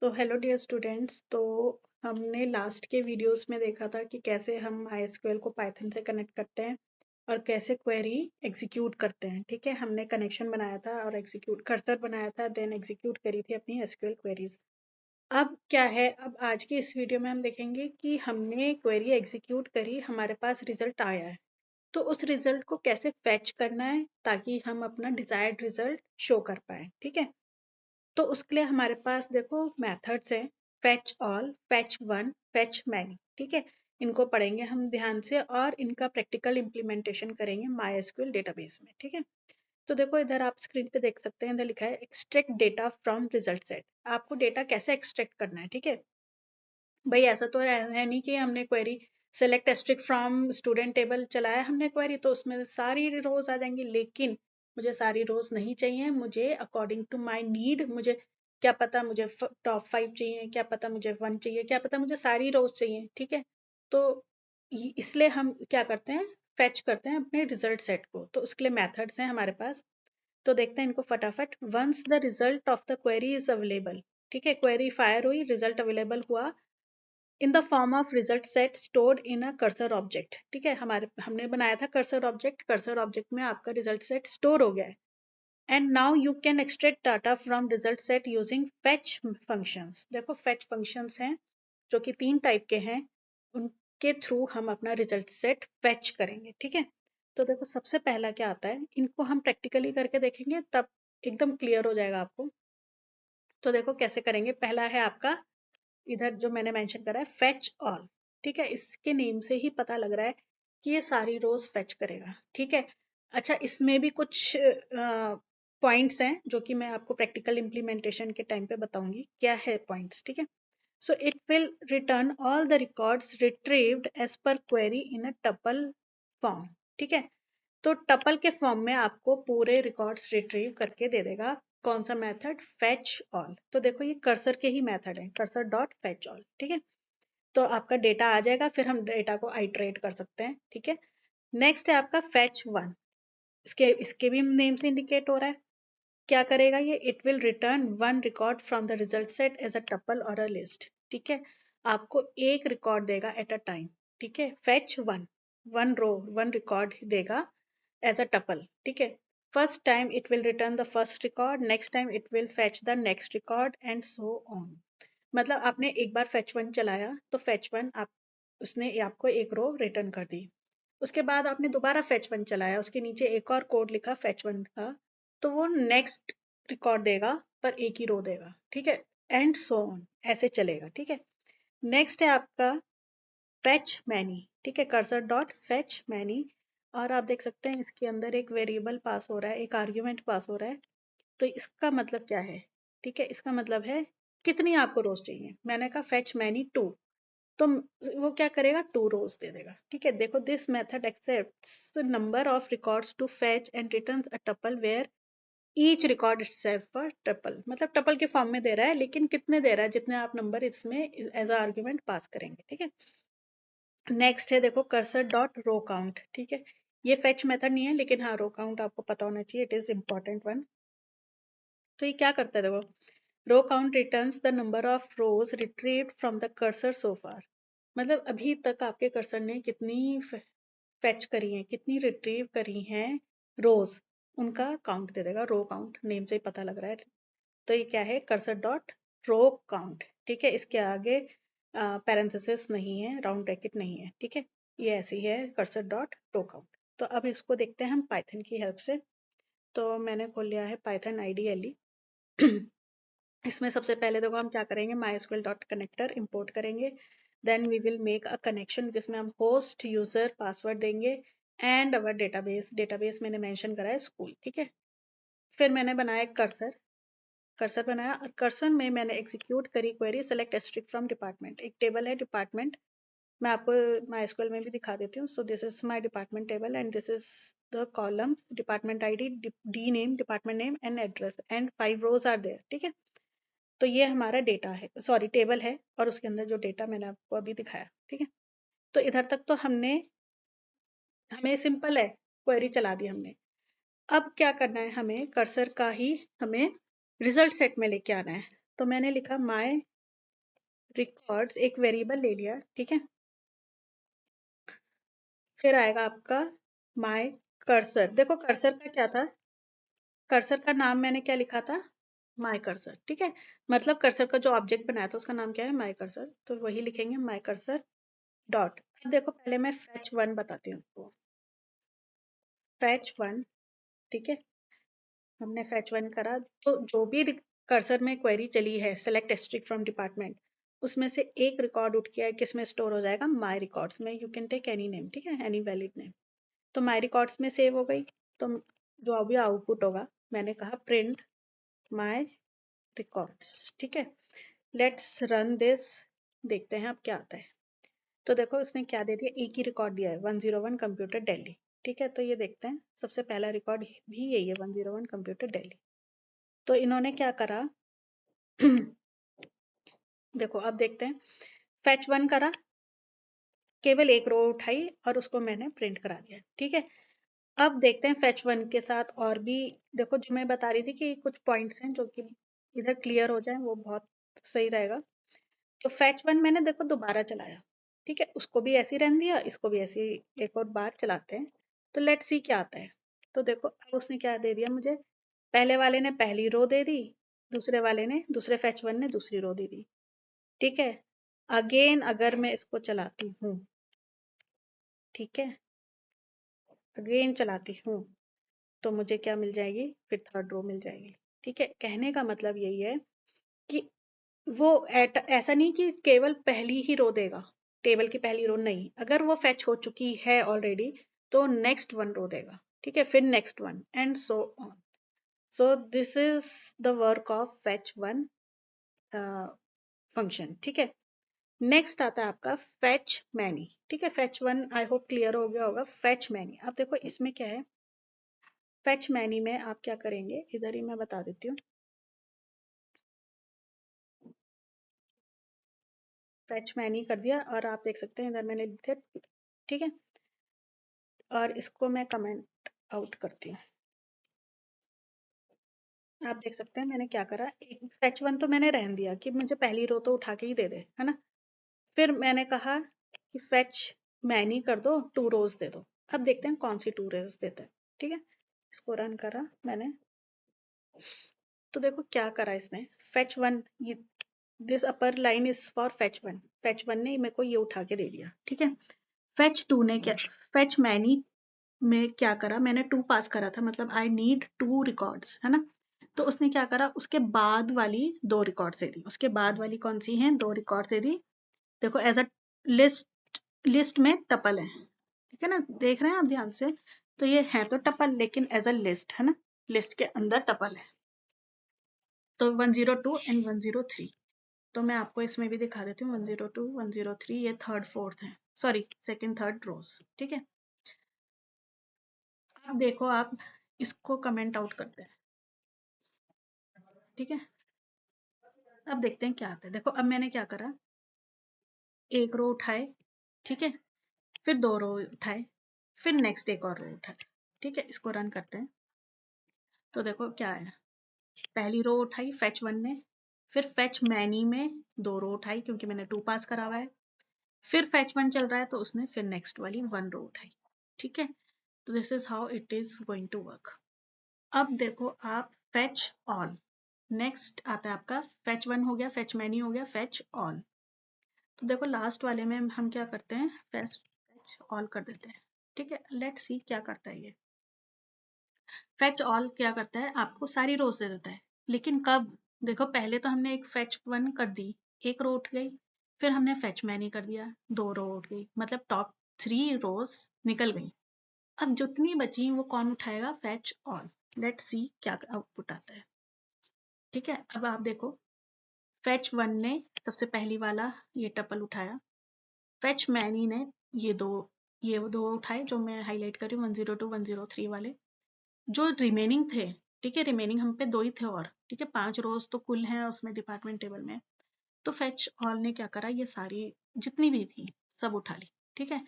तो hello dear students. तो हमने लास्ट के वीडियोस में देखा था कि कैसे हम MySQL को पाइथन से कनेक्ट करते हैं और कैसे क्वेरी एग्जीक्यूट करते हैं। ठीक है, हमने कनेक्शन बनाया था और एग्जीक्यूट कर्सर बनाया था, देन एग्जीक्यूट करी थी अपनी SQL क्वेरीज। अब क्या है, अब आज की इस वीडियो में हम देखेंगे कि हमने क्वेरी एग्जीक्यूट करी, हमारे पास रिजल्ट आया है, तो उस रिजल्ट को कैसे फैच करना है ताकि हम अपना डिजायर्ड रिजल्ट शो कर पाए। ठीक है, तो उसके लिए हमारे पास देखो मेथड्स हैं, fetch all, fetch one, fetch many. ठीक है, इनको पढ़ेंगे हम ध्यान से और इनका प्रैक्टिकल इम्प्लीमेंटेशन करेंगे MySQL डेटाबेस में। ठीक है, तो देखो इधर आप स्क्रीन पे देख सकते हैं, इधर लिखा है extract data from result set. आपको डेटा कैसे एक्सट्रैक्ट करना है। ठीक है भाई, ऐसा तो है नहीं कि हमने query select asterisk from student table चलाया हमने क्वेरी तो उसमें सारी रोज आ जाएंगी, लेकिन मुझे सारी रोज नहीं चाहिए, मुझे अकॉर्डिंग टू माय नीड, मुझे क्या पता मुझे टॉप 5 चाहिए, क्या पता मुझे 1 चाहिए, क्या पता मुझे सारी रोज चाहिए। ठीक है, तो इसलिए हम क्या करते हैं, फेच करते हैं अपने रिजल्ट सेट को। तो उसके लिए मेथड्स हैं हमारे पास, तो देखते हैं इनको फटाफट। Once the result of the query is available, ठीक है, क्वेरी फायर हुई, रिजल्ट अवेलेबल हुआ in the form of result set stored in a cursor object. ठीक है, हमने बनाया था कर्सर ऑब्जेक्ट, कर्सर ऑब्जेक्ट में आपका रिजल्ट सेट स्टोर हो गया है। And now you can extract data from result set using fetch functions. देखो फेच फंक्शंस हैं जो कि 3 टाइप के हैं, उनके थ्रू हम अपना रिजल्ट सेट फेच करेंगे। ठीक है, तो देखो सबसे पहला क्या आता है, इनको हम प्रैक्टिकली करके देखेंगे तब एकदम क्लियर हो जाएगा आपको। तो देखो कैसे करेंगे। पहला है आपका, इधर जो मैंने मेंशन करा है फेच ऑल। ठीक है, इसके नेम से ही पता लग रहा है कि ये सारी रोज फेच करेगा। ठीक है, अच्छा इसमें भी कुछ पॉइंट्स हैं जो कि मैं आपको प्रैक्टिकल इम्प्लीमेंटेशन के टाइम पे बताऊंगी क्या है पॉइंट्स। ठीक है, so it will return all the records retrieved as per query in a tuple form. ठीक है, तो टपल के फॉर्म में आपको पूरे रिकॉर्ड्स रिट्रीव करके दे देगा। कौन सा मेथड, फेच ऑल। तो देखो ये कर्सर के ही मेथड है, कर्सर डॉट फेच ऑल। ठीक है, तो आपका डेटा आ जाएगा, फिर हम डेटा को आइटरेट कर सकते हैं। ठीक है, नेक्स्ट है आपका फेच वन। इसके इसके भी नेम से इंडिकेट हो रहा है, क्या करेगा ये, it will return one record from the result set as a tuple और अ लिस्ट। ठीक है, आपको एक रिकॉर्ड देगा एट अ टाइम। ठीक है, fetch one, one row, one record देगा as a tuple. ठीक है, first time it will return the first record, next time it will fetch the next record and so on। मतलब आपने एक बार fetch one चलाया तो fetch वन आप उसने आपको एक रो रिटर्न कर दी, उसके बाद आपने दोबारा fetch वन चलाया, उसके नीचे एक और कोड लिखा fetch वन का, तो वो नेक्स्ट रिकॉर्ड देगा पर एक ही रो देगा। ठीक है, एंड सो ऑन, ऐसे चलेगा। ठीक है, नेक्स्ट है आपका फेच मैनी। ठीक है, कर्सर डॉट फेच मैनी, और आप देख सकते हैं इसके अंदर एक वेरिएबल पास हो रहा है, एक आर्ग्यूमेंट पास हो रहा है। तो इसका मतलब क्या है, ठीक है, इसका मतलब है कितनी आपको रोज चाहिए। मैंने कहा फेच मैनी 2, तो वो क्या करेगा, 2 रोज दे देगा। ठीक है, देखो this method accepts the number of records to fetch and returns a tuple where each record itself a tuple. मतलब टपल के फॉर्म में दे रहा है, लेकिन कितने दे रहा है, जितने आप नंबर इसमें एज अ आर्ग्यूमेंट पास करेंगे। ठीक है, नेक्स्ट है देखो कर्सर डॉट रो काउंट। ठीक है, ये फेच मेथड नहीं है, लेकिन हाँ रो काउंट आपको पता होना चाहिए, इट इज इम्पोर्टेंट वन। तो ये क्या करता है देखो, row count returns the number of rows retrieved from the cursor so far. मतलब अभी तक आपके कर्सर ने कितनी फेच करी है, कितनी रिट्रीव करी हैं रोज, उनका काउंट दे देगा। रो काउंट नेम से ही पता लग रहा है। तो ये क्या है, कर्सर डॉट रो काउंट। ठीक है, इसके आगे पैरेंथेसिस नहीं है, राउंड ब्रैकेट नहीं है। ठीक है, ये ऐसी है कर्सर डॉट रो काउंट। तो अब इसको देखते हैं हम पाइथन की हेल्प से। तो मैंने खोल लिया है पाइथन आईडीएलई। इसमें सबसे पहले देखो हम क्या करेंगे, MySQL डॉट कनेक्टर इंपोर्ट करेंगे, then we will make a connection जिसमें हम होस्ट यूजर पासवर्ड देंगे एंड अवर डेटाबेस, डेटाबेस मैंने मेंशन करा है स्कूल। ठीक है, फिर मैंने बनाया कर्सर, कर्सर बनाया और कर्सर में मैंने एग्जीक्यूट करी query select asterisk from department. एक टेबल है डिपार्टमेंट, मैं आपको MySQL में भी दिखा देती हूँ। So this is my department table and this is the columns, department ID, D name, department name and address and 5 rows are there. ठीक है, तो ये हमारा डेटा है, सॉरी टेबल है, और उसके अंदर जो डेटा मैंने आपको अभी दिखाया। ठीक है, तो इधर तक तो हमें सिंपल है, क्वेरी चला दी हमने। अब क्या करना है, हमें कर्सर का ही हमें रिजल्ट सेट में लेके आना है। तो मैंने लिखा माय रिकॉर्ड्स, एक वेरिएबल ले लिया, ठीक है। फिर आएगा आपका माय कर्सर। देखो कर्सर का क्या था, कर्सर का नाम मैंने क्या लिखा था, माय कर्सर, ठीक है। मतलब कर्सर का जो ऑब्जेक्ट बनाया था उसका नाम क्या है, माय कर्सर, तो वही लिखेंगे माय कर्सर डॉट। अब देखो पहले मैं फैच वन बताती हूँ आपको, फैच वन, ठीक है। हमने फैच वन करा तो जो भी कर्सर में क्वेरी चली है, सेलेक्ट स्ट्रिक फ्रॉम डिपार्टमेंट, उसमें से एक रिकॉर्ड उठ के किस में स्टोर हो जाएगा, माय रिकॉर्ड्स में। You can take any name, ठीक है, एनी वैलिड नेम। तो माय रिकॉर्ड्स में सेव हो गई। तो जो अभी आउटपुट होगा, मैंने कहा प्रिंट माय रिकॉर्ड्स, ठीक है। लेट्स रन दिस, देखते हैं अब क्या आता है। तो देखो उसने क्या दे दिया, एक ही रिकॉर्ड दिया है, 101 कंप्यूटर दिल्ली, ठीक है। तो ये देखते हैं, सबसे पहला रिकॉर्ड भी यही है, 101 कंप्यूटर दिल्ली। तो इन्होंने क्या करा देखो अब देखते हैं, फैच वन करा, केवल एक रो उठाई और उसको मैंने प्रिंट करा दिया, ठीक है। अब देखते हैं फैच वन के साथ और भी, देखो जो मैं बता रही थी कि कुछ पॉइंट्स हैं जो कि इधर क्लियर हो जाए, वो बहुत सही रहेगा। तो फैच वन मैंने देखो दोबारा चलाया, ठीक है, उसको भी ऐसे ही रहने दिया, इसको भी ऐसे ही एक और बार चलाते हैं। तो लेट्स सी क्या आता है। तो देखो अब उसने क्या दे दिया मुझे, पहले वाले ने पहली रो दे दी, दूसरे वाले ने, दूसरे फैच वन ने दूसरी रो दे दी, ठीक है। अगेन अगर मैं इसको चलाती हूँ, ठीक है, अगेन चलाती हूँ, तो मुझे क्या मिल जाएगी, फिर थर्ड रो मिल जाएगी, ठीक है। कहने का मतलब यही है कि वो ऐसा नहीं कि केवल पहली ही रो देगा, टेबल की पहली रो नहीं, अगर वो फैच हो चुकी है ऑलरेडी तो नेक्स्ट वन रो देगा, ठीक है, फिर next one and so on. So this is the work of fetch one function, ठीक है। नेक्स्ट आता है आपका फैच मैनी, ठीक है। Fetch one I hope clear हो गया होगा। फैच मैनी, अब देखो इसमें क्या है, फैच मैनी में आप क्या करेंगे, इधर ही मैं बता देती हूँ। फैच मैनी कर दिया और आप देख सकते हैं इधर मैंने लिख दिया, ठीक है। और इसको मैं कमेंट आउट करती हूँ, आप देख सकते हैं मैंने क्या करा, एक फैच वन तो मैंने रहने दिया कि मुझे पहली रो तो उठा के ही दे दे, है ना। फिर मैंने कहा कि फैच मैनी कर दो, टू रोज दे दो। अब देखते हैं कौन सी टू रोज देता है, ठीक है। इसको रन करा मैंने, तो देखो क्या करा इसने, फैच वन, ये this upper line is for fetch one, fetch one ने मेरे को ये उठा के दे दिया, ठीक है। फैच टू ने क्या, फैच मैनी में क्या करा, मैंने टू पास करा था, मतलब आई नीड टू रिकॉर्ड्स, है ना। तो उसने क्या करा, उसके बाद वाली दो रिकॉर्ड्स दे दी, उसके बाद वाली कौन सी हैं, दो रिकॉर्ड्स दे दी। देखो एज अ लिस्ट, लिस्ट में टपल है, ठीक है ना, देख रहे हैं आप ध्यान से। तो ये है तो टपल, लेकिन एज अ लिस्ट, है ना, लिस्ट के अंदर टपल है। तो 102 एंड 103, तो मैं आपको इसमें भी दिखा देती हूँ, 102 103 ये थर्ड फोर्थ है, सॉरी सेकंड थर्ड रोज, ठीक है। अब देखो आप इसको कमेंट आउट करते हैं, ठीक है। अब देखते हैं क्या आता है। देखो अब मैंने क्या करा, एक रो उठाए, ठीक है, फिर दो रो उठाए, फिर नेक्स्ट एक और रो उठाए, ठीक है। इसको रन करते हैं, तो देखो क्या है, पहली रो उठाई फैच वन ने, फिर फैच मैनी में दो रो उठाई क्योंकि मैंने टू पास करा हुआ है, फिर फैच वन चल रहा है तो उसने फिर नेक्स्ट वाली वन रो उठाई, ठीक है। तो this is how it is going to work. अब देखो आप फैच ऑल, नेक्स्ट आता है आपका फैच वन हो गया, फैच मैनी हो गया, फैच ऑल। तो देखो लास्ट वाले में हम क्या करते हैं, फैच ऑल कर देते हैं, ठीक है। लेट्स सी क्या करता है ये। फैच ऑल क्या करता है, आपको सारी रोज दे देता है, लेकिन कब, देखो पहले तो हमने एक फैच वन कर दी, एक रो उठ गई, फिर हमने फैच मैनी कर दिया, दो रो उठ गई, मतलब टॉप थ्री रोज निकल गई। अब जितनी बची वो कौन उठाएगा, फैच ऑल। लेट्स सी क्या आउटपुट आता है, ठीक है। अब आप देखो फैच वन ने सबसे पहली वाला ये टपल उठाया, फैच मैनी ने ये दो, ये दो उठाए जो मैं हाईलाइट कर रही हूँ, 102 103 वाले, जो रिमेनिंग थे, ठीक है, रिमेनिंग हम पे दो ही थे और, ठीक है, 5 रोज तो कुल हैं उसमें डिपार्टमेंट टेबल में। तो फैच ऑल ने क्या करा, ये सारी जितनी भी थी सब उठा ली, ठीक है।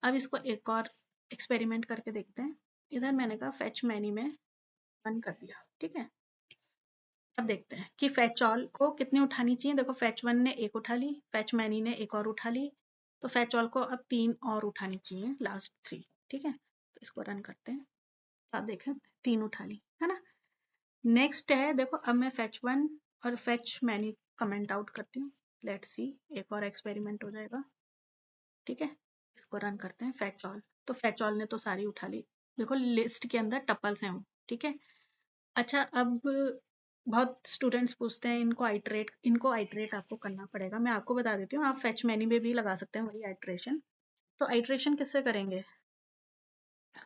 अब इसको एक और एक्सपेरिमेंट करके देखते हैं। इधर मैंने कहा फैच मैनी में वन कर दिया, ठीक है। अब देखते हैं कि फैच ऑल को कितनी उठानी चाहिए। देखो फैच वन ने एक उठा ली, फैच मैनी ने एक और उठा ली, तो फैच ऑल को अब 3 और उठानी चाहिए, लास्ट 3। ठीक है, तो इसको रन करते हैं। आप देखें 3 उठा ली है ना। नेक्स्ट है, देखो अब मैं फैच वन और फैच मैनी कमेंट आउट करती हूँ। लेट्स सी, एक और एक्सपेरिमेंट हो जाएगा। ठीक है, इसको रन करते हैं। फैच ऑल, तो फैच ऑल ने तो सारी उठा ली। देखो लिस्ट के अंदर टपल्स हैं वो। ठीक है, अच्छा अब बहुत स्टूडेंट्स पूछते हैं इनको आइट्रेट आपको करना पड़ेगा। मैं आपको बता देती हूँ, आप फैच मैनी में भी लगा सकते हैं वही आइट्रेशन। तो आइट्रेशन किससे करेंगे?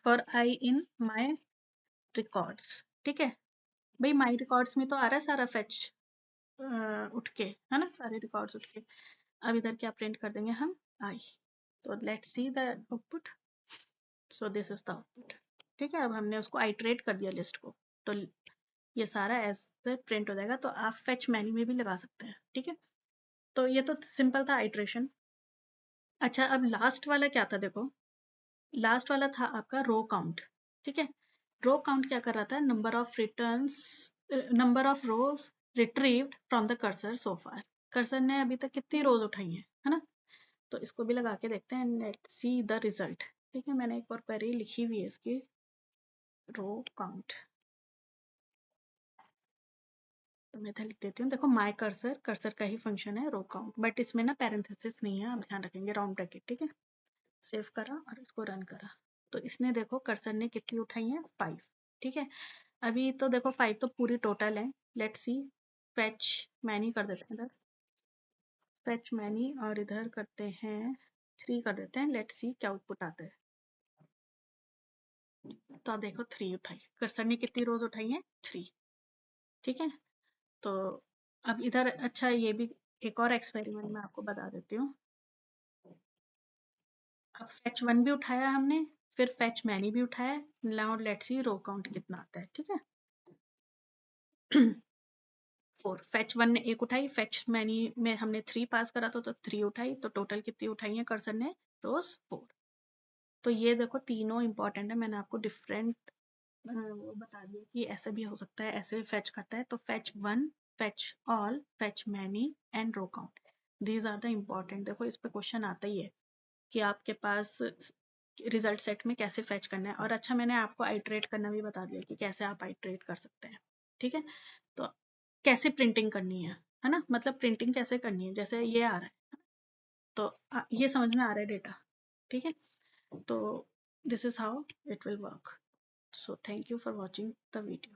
For I in my records. ठीक है भाई, माई रिकॉर्ड्स में तो आ रहा है सारा फैच उठ के, है ना, सारे रिकॉर्ड्स उठ के। अब इधर क्या प्रिंट कर देंगे हम? आई। तो let's see the output. So this is the output. ठीक है, अब हमने उसको आइट्रेट कर दिया लिस्ट को, तो ये सारा ऐसे प्रिंट हो जाएगा। तो आप फैच मैनी में भी लगा सकते हैं। ठीक है, तो ये तो सिंपल था आइट्रेशन। अच्छा अब लास्ट वाला क्या था? देखो लास्ट वाला था आपका रो काउंट। ठीक है, रो काउंट क्या कर रहा था? Number of rows retrieved from the cursor so far. Cursor ने अभी तक कितनी रोज उठाई है ना। तो इसको भी लगा के देखते हैं। Let's see the result. ठीक है, मैंने एक और क्वेरी लिखी हुई है इसकी, रो काउंट। तो मैं इधर लिख देती हूँ। देखो माई कर्सर, कर्सर का ही फंक्शन है रो काउंट, बट इसमें ना पैरेंथेसिस नहीं है, आप ध्यान रखेंगे, राउंड ब्रैकेट। ठीक है, सेव करा और इसको रन करा, तो इसने देखो कर्सर ने कितनी उठाई है? 5। ठीक है, अभी तो देखो 5 तो पूरी टोटल है। लेट्स सी, फैच मैनी कर देते हैं इधर, फैच मैनी, और इधर करते हैं 3 कर देते हैं। लेट्स सी क्या आउटपुट आता है। तो देखो 3 उठाई, कर्सर ने कितनी रोज उठाई है? 3। ठीक है, तो अब इधर अच्छा ये भी एक और एक्सपेरिमेंट मैं आपको बता देती हूँ। अब फैच वन भी उठाया हमने, फिर फैच मैनी भी उठाया। Now let's see row count कितना आता है। ठीक है 4। फैच वन ने एक उठाई, फैच मैनी में हमने 3 पास करा तो 3 उठाई, तो टोटल कितनी उठाई है कर्सर ने? रोज 4। तो ये देखो तीनों इंपॉर्टेंट है, मैंने आपको डिफरेंट वो बता दिया कि ऐसे भी हो सकता है, ऐसे फैच करता है। तो fetch one, fetch all, fetch many and row count, these are the important. देखो इस पे क्वेश्चन आता ही है कि आपके पास रिजल्ट सेट में कैसे फैच करना है। और अच्छा मैंने आपको आइट्रेट करना भी बता दिया कि कैसे आप आइट्रेट कर सकते हैं। ठीक है, तो कैसे प्रिंटिंग करनी है ना, मतलब प्रिंटिंग कैसे करनी है, जैसे ये आ रहा है तो ये समझ में आ रहा है डेटा। ठीक है, तो this is how it will work. So thank you for watching the video.